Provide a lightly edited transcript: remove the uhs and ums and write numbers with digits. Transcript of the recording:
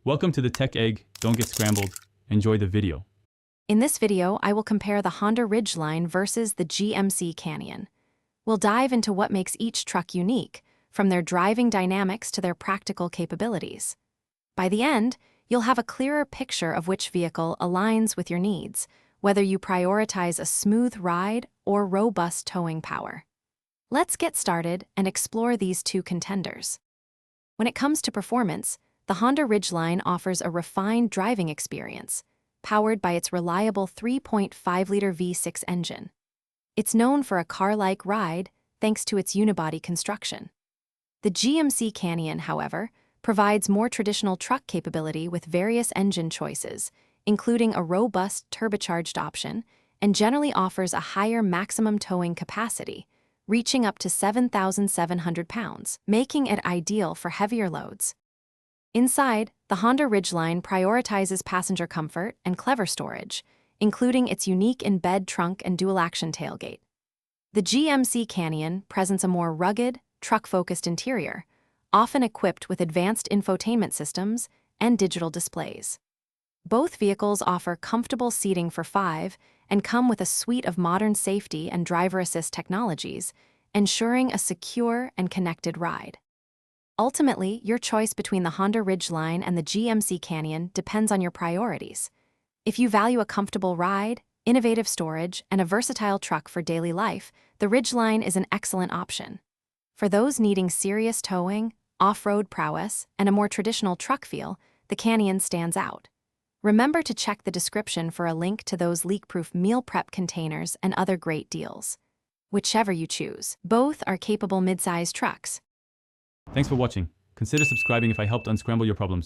Welcome to the Tech Egg. Don't get scrambled. Enjoy the video. In this video, I will compare the Honda Ridgeline versus the GMC Canyon. We'll dive into what makes each truck unique, from their driving dynamics to their practical capabilities. By the end, you'll have a clearer picture of which vehicle aligns with your needs, whether you prioritize a smooth ride or robust towing power. Let's get started and explore these two contenders. When it comes to performance, the Honda Ridgeline offers a refined driving experience, powered by its reliable 3.5-liter V6 engine. It's known for a car-like ride thanks to its unibody construction. The GMC Canyon, however, provides more traditional truck capability with various engine choices, including a robust turbocharged option, and generally offers a higher maximum towing capacity, reaching up to 7,700 pounds, making it ideal for heavier loads. Inside, the Honda Ridgeline prioritizes passenger comfort and clever storage, including its unique in-bed trunk and dual-action tailgate. The GMC Canyon presents a more rugged, truck-focused interior, often equipped with advanced infotainment systems and digital displays. Both vehicles offer comfortable seating for five and come with a suite of modern safety and driver assist technologies, ensuring a secure and connected ride. Ultimately, your choice between the Honda Ridgeline and the GMC Canyon depends on your priorities. If you value a comfortable ride, innovative storage, and a versatile truck for daily life, the Ridgeline is an excellent option. For those needing serious towing, off-road prowess, and a more traditional truck feel, the Canyon stands out. Remember to check the description for a link to those leak-proof meal prep containers and other great deals. Whichever you choose, both are capable mid-size trucks. Thanks for watching. Consider subscribing if I helped unscramble your problems.